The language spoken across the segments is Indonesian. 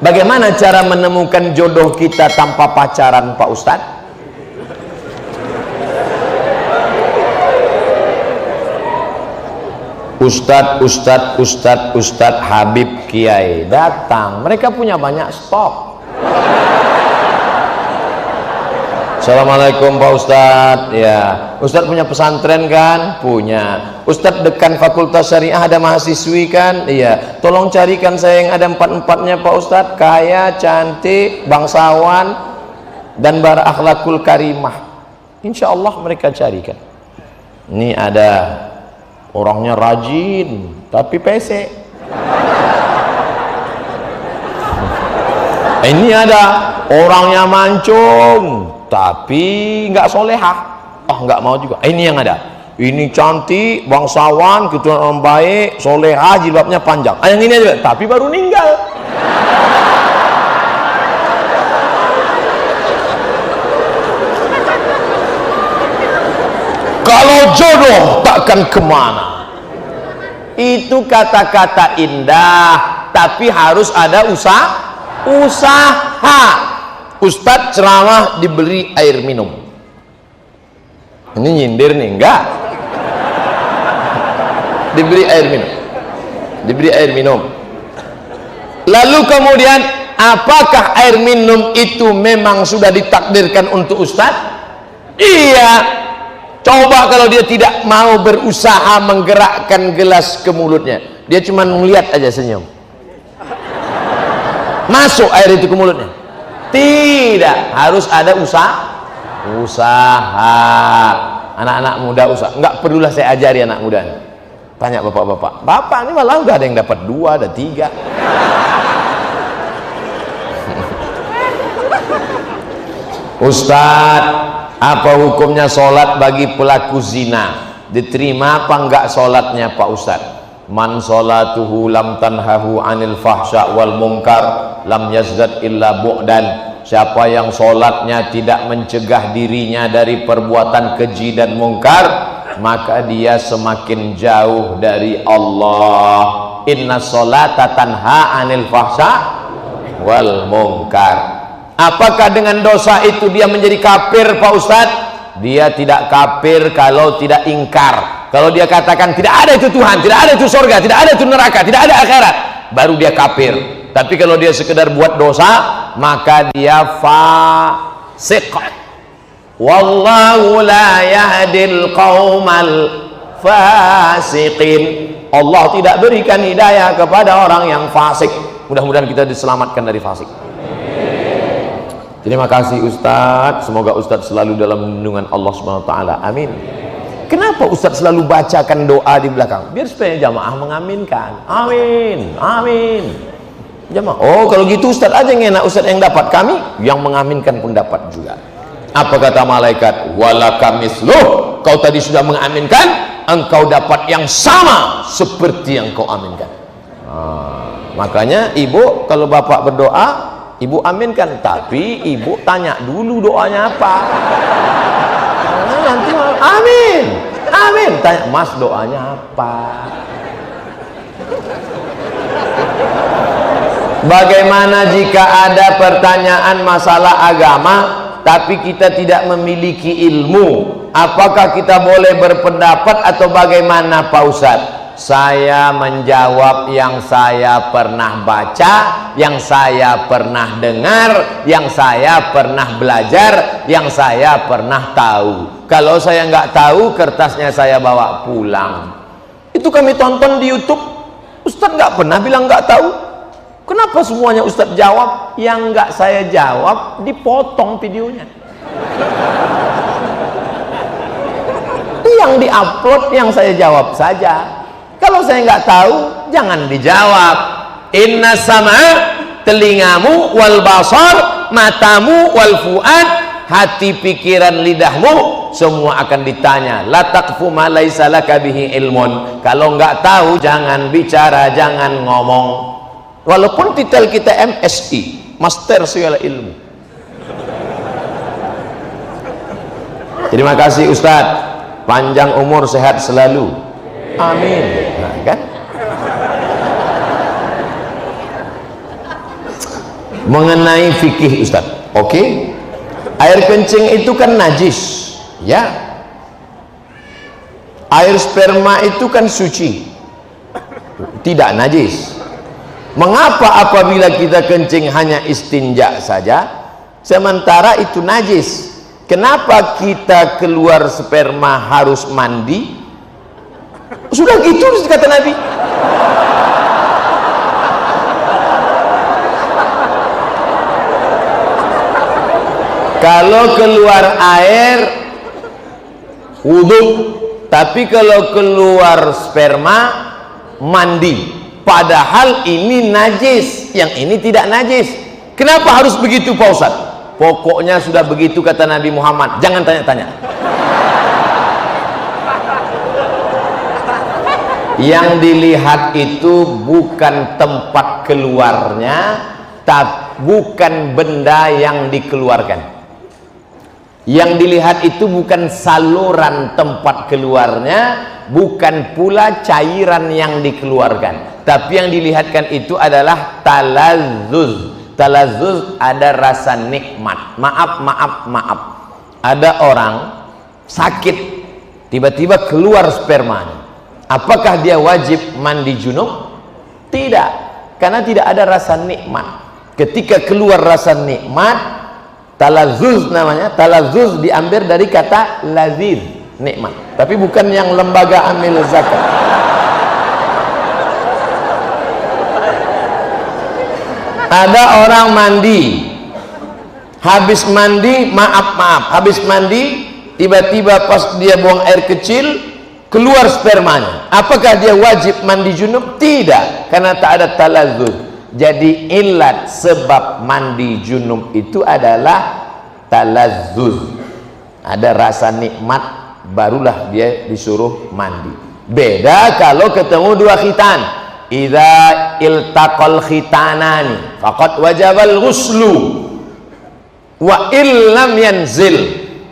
Bagaimana cara menemukan jodoh kita tanpa pacaran, Pak Ustadz? Ustadz Habib Kiai datang, mereka punya banyak stok. Assalamualaikum Pak Ustadz. Ya, Ustadz punya pesantren kan? Punya. Ustadz dekan Fakultas Syariah ada mahasiswi kan? Iya. Tolong carikan saya yang ada empat-empatnya Pak Ustadz, kaya, cantik, bangsawan, dan berakhlakul karimah. Insya Allah mereka carikan. Ini ada orangnya rajin tapi PC. Ini ada orangnya mancung tapi nggak solehah. Oh, nggak mau juga. Ini yang ada. Ini cantik, bangsawan, keturunan orang baik, solehah, jilbabnya panjang. Yang ini aja, tapi baru meninggal. Kalau jodoh takkan kemana. Itu kata-kata indah, tapi harus ada usaha. Ustadz ceramah diberi air minum. Ini nyindir nih, enggak? Diberi air minum. Diberi air minum. Lalu kemudian, apakah air minum itu memang sudah ditakdirkan untuk Ustadz? Iya. Coba kalau dia tidak mau berusaha menggerakkan gelas ke mulutnya, dia cuma melihat aja senyum. Masuk air itu ke mulutnya? Tidak, harus ada usaha. Anak-anak muda usaha. Enggak perlulah saya ajari anak muda. Tanya bapak-bapak. Bapak ini malah udah ada yang dapat 2, ada 3. Ustadz, apa hukumnya sholat bagi pelaku zina? Diterima apa enggak sholatnya Pak Ustadz? Man sholatuhu lam tanhahu anil fahsya wal munkar lam yazdad illa bu'dan. Siapa yang sholatnya tidak mencegah dirinya dari perbuatan keji dan mungkar, maka dia semakin jauh dari Allah. Inna sholata tanha anil fahsya wal munkar. Apakah dengan dosa itu dia menjadi kafir Pak Ustadz? Dia tidak kafir kalau tidak ingkar. Kalau dia katakan tidak ada itu Tuhan, tidak ada itu surga, tidak ada itu neraka, tidak ada akhirat, baru dia kafir. Tapi kalau dia sekedar buat dosa, maka dia fasik. Wallahu la yahdil qaumal fasiqin. Allah tidak berikan hidayah kepada orang yang fasik. Mudah-mudahan kita diselamatkan dari fasik. Terima kasih Ustadz. Semoga Ustadz selalu dalam lindungan Allah Subhanahu wa taala. Amin. Kenapa Ustadz selalu bacakan doa di belakang? Biar supaya jamaah mengaminkan. Amin. Amin. Jamaah, oh kalau gitu Ustadz aja yang enak, Ustadz yang dapat, kami yang mengaminkan pendapat juga. Apa kata malaikat? Walaka misluh. Kau tadi sudah mengaminkan, engkau dapat yang sama seperti yang kau aminkan. Makanya ibu kalau bapak berdoa, ibu aminkan, tapi ibu tanya dulu doanya apa. Nanti amin, amin. Tanya, Mas doanya apa? Bagaimana jika ada pertanyaan masalah agama tapi kita tidak memiliki ilmu? Apakah kita boleh berpendapat atau bagaimana Pak Ustadz? Saya menjawab yang saya pernah baca, yang saya pernah dengar, yang saya pernah belajar, yang saya pernah tahu. Kalau saya nggak tahu, kertasnya saya bawa pulang. Itu kami tonton di YouTube. Ustadz nggak pernah bilang nggak tahu. Kenapa semuanya Ustadz jawab? Yang nggak saya jawab dipotong videonya. Yang diupload yang saya jawab saja. Kalau saya nggak tahu, jangan dijawab. Inna sama, telingamu, wal basar, matamu, wal fuad, hati, pikiran, lidahmu, semua akan ditanya. La taqfu ma laisa laka bihi ilmun. Kalau nggak tahu, jangan bicara, jangan ngomong. Walaupun titel kita MSI, Master Segala Ilmu. Terima kasih Ustadz. Panjang umur, sehat selalu. Amin. Nah, kan? mengenai fikih Ustaz. Oke. Air kencing itu kan najis, ya. Air sperma itu kan suci, tidak najis. Mengapa apabila kita kencing hanya istinja saja, sementara itu najis? Kenapa kita keluar sperma harus mandi? Sudah gitu kata Nabi. Kalau keluar air wudu, tapi kalau keluar sperma mandi. Padahal ini najis, yang ini tidak najis. Kenapa harus begitu Pak Ustadz? Pokoknya sudah begitu kata Nabi Muhammad, jangan tanya-tanya. Yang dilihat itu bukan tempat keluarnya, bukan benda yang dikeluarkan. Yang dilihat itu bukan saluran tempat keluarnya, bukan pula cairan yang dikeluarkan, tapi yang dilihatkan itu adalah talazzuz. Talazzuz ada rasa nikmat. Maaf. Ada orang sakit, tiba-tiba keluar spermanya. Apakah dia wajib mandi junub? Tidak, karena tidak ada rasa nikmat. Ketika keluar rasa nikmat, talazzuz namanya. Talazzuz diambil dari kata lazir, nikmat, tapi bukan yang lembaga amil zakat. Ada orang mandi, habis mandi, habis mandi, tiba-tiba pas dia buang air kecil keluar spermanya. Apakah dia wajib mandi junub? Tidak, karena tak ada talazzuz. Jadi ilat sebab mandi junub itu adalah talazzuz, ada rasa nikmat, barulah dia disuruh mandi. Beda kalau ketemu dua khitan. Idza iltaqal khitanani faqad wajabal ghuslu wa illam yanzil.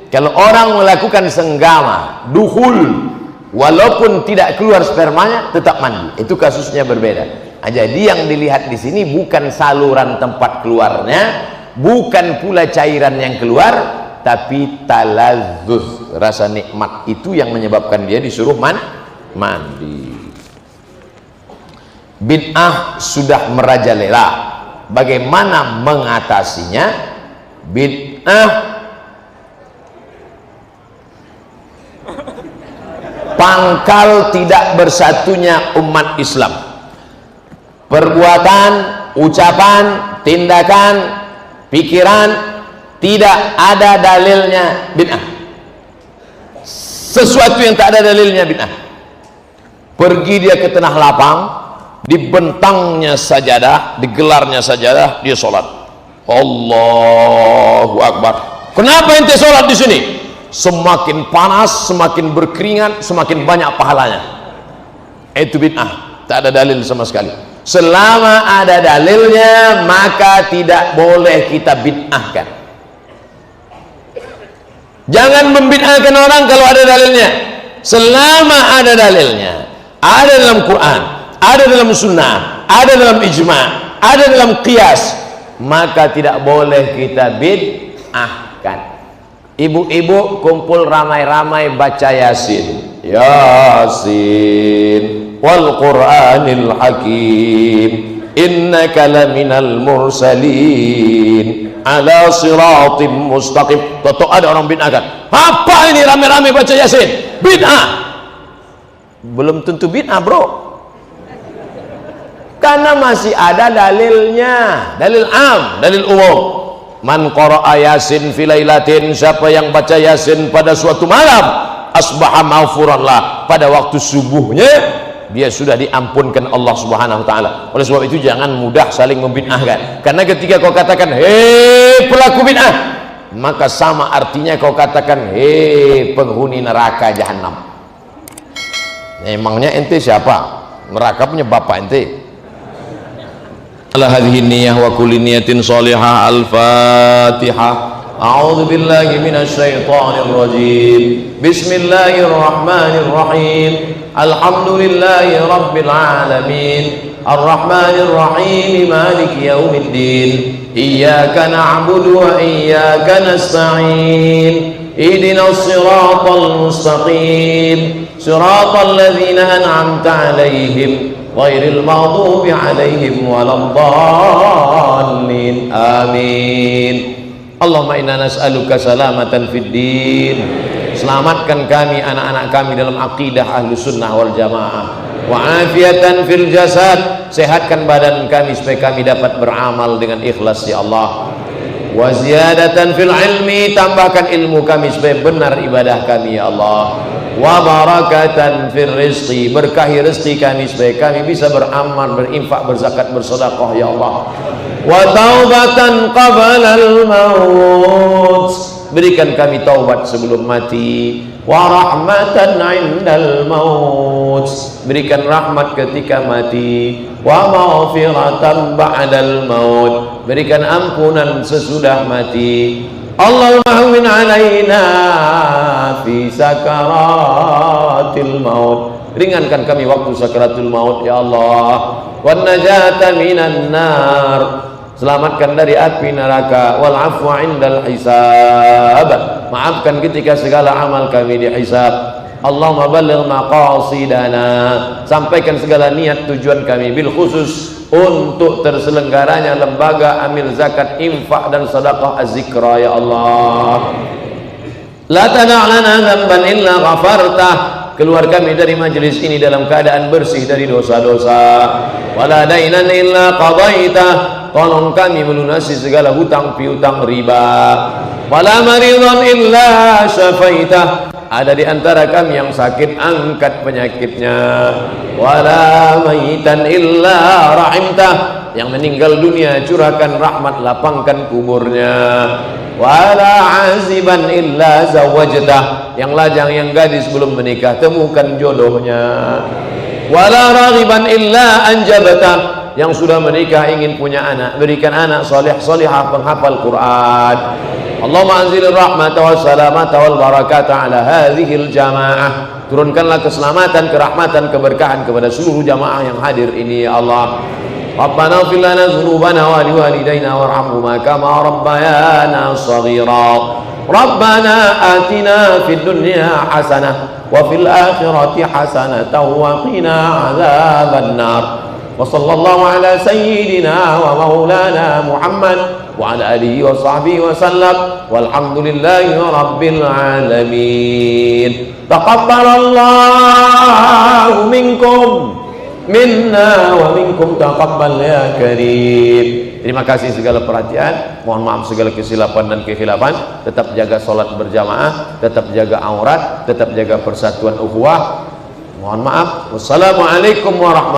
Kalau orang melakukan senggama, dukhul, walaupun tidak keluar spermanya tetap mandi. Itu kasusnya berbeda. Nah, jadi yang dilihat di sini bukan saluran tempat keluarnya, bukan pula cairan yang keluar, tapi talazzuz, rasa nikmat itu yang menyebabkan dia disuruh mandi. Bid'ah sudah merajalela. Bagaimana mengatasinya? Bid'ah pangkal tidak bersatunya umat Islam. Perbuatan, ucapan, tindakan, pikiran tidak ada dalilnya bid'ah. Sesuatu yang tak ada dalilnya bid'ah. Pergi dia ke tanah lapang, dibentangnya sajadah, digelarnya sajadah, dia sholat. Allahu Akbar. Kenapa ente sholat di sini? Semakin panas, semakin berkeringat, semakin banyak pahalanya. Itu bid'ah, tak ada dalil sama sekali. Selama ada dalilnya, maka tidak boleh kita bid'ahkan. Jangan membid'ahkan orang kalau ada dalilnya. Selama ada dalilnya, ada dalam Quran, ada dalam sunnah, ada dalam ijma', ada dalam qiyas, maka tidak boleh kita bid'ahkan. Ibu-ibu kumpul ramai-ramai baca Yasin, Yasin wal Qur'anil Hakim, innaka laminal mursalin ala siratim mustaqim. Toto ada orang bid'ahkan. Apa ini ramai-ramai baca Yasin? Bid'ah. Belum tentu bid'ah, bro, karena masih ada dalilnya, dalil am, dalil umum. Man qara'a Yasin fi lailatin, siapa yang baca Yasin pada suatu malam, asbaha maghfuran lah, pada waktu subuhnya dia sudah diampunkan Allah Subhanahu wa taala. Oleh sebab itu jangan mudah saling membid'ahkan, karena ketika kau katakan hei pelaku bid'ah, maka sama artinya kau katakan hei penghuni neraka jahanam. Emangnya ente siapa? Neraka punya bapak ente. Ala hadhihi niyyah wa kulli niyatin shalihah. Al-Fatihah. A'udzu billahi minasy syaithanir rajim. Bismillahirrahmanirrahim. Alhamdulillahi rabbil alamin. Arrahmanir rahim. Maliki yaumiddin. iyyaka na'budu wa iyyaka nasta'in ihdinas siratal mustaqim siratal ladzina an'amta 'alaihim ghairil maghdubi 'alaihim waladdallin. Amin. Allahumma inna nas'aluka salamatan fid din. Selamatkan kami, anak-anak kami dalam akidah Ahlus Sunnah wal Jamaah. Wa afiatan fil jasad, sehatkan badan kami supaya kami dapat beramal dengan ikhlas ya Allah. Wa ziyadatan fil ilmi, tambahkan ilmu kami supaya benar ibadah kami ya Allah. Wa barakatan fil rizqi, berkahi rezeki kami supaya kami bisa beramal, berinfak, berzakat, bersedekah ya Allah. Wa taubatan qabla al-maut, berikan kami taubat sebelum mati. Wa rahmatan 'indal maut, berikan rahmat ketika mati. Wa maghfiratan ba'dal maut, berikan ampunan sesudah mati. Allahumma hawwin 'alaina fi sakaratil maut, ringankan kami waktu sakaratul maut ya Allah. Wan najata minan nar, selamatkan dari api neraka. Wal afwa indal hisab, maafkan ketika segala amal kami dihisab. Allahumma balligh maqasidana, sampaikan segala niat tujuan kami, bil khusus untuk terselenggaranya lembaga amil zakat, infak dan sedekah az-zikra ya Allah. La tada' lana dzamban illa ghafartah, keluar kami dari majelis ini dalam keadaan bersih dari dosa-dosa. Wala dainan illa qadaitah, tolong kami melunasi segala hutang piutang riba. Wala maridhan illa syafaitah, ada di antara kami yang sakit, angkat penyakitnya. Wala mayitan illa rahimtah, yang meninggal dunia curahkan rahmat, lapangkan kuburnya. Wala aziban illa zawajtah, yang lajang yang gadis belum menikah, temukan jodohnya. Wala raghiban illa anjabtah, yang sudah menikah ingin punya anak, berikan anak salih salihah penghafal Quran. Allahumma anzil rahmata wa salamata wal barakata ala hadhil jamaah, turunkanlah keselamatan, kerahmatan, keberkahan kepada seluruh jamaah yang hadir ini ya Allah. Rabbana ighfir lana dzunubana wa liwalidayna warhamhuma kama rabbayana shaghira. Rabbana atina fid dunya hasanah wa fil akhirati hasanah wa qina adzaban nar. Wa sallallahu ala sayyidina wa maulana Muhammad wa ala alihi wa sahbihi wa sallam walhamdulillahi rabbil alamin. Taqabbalallahu minkum minna wa minkum taqabbal ya karim. Terima kasih segala perhatian, mohon maaf segala kesilapan dan kekhilafan. Tetap jaga sholat berjamaah, tetap jaga aurat, tetap jaga persatuan ukhuwah. Mohon maaf. Wassalamualaikum warahmatullahi wabarakatuh.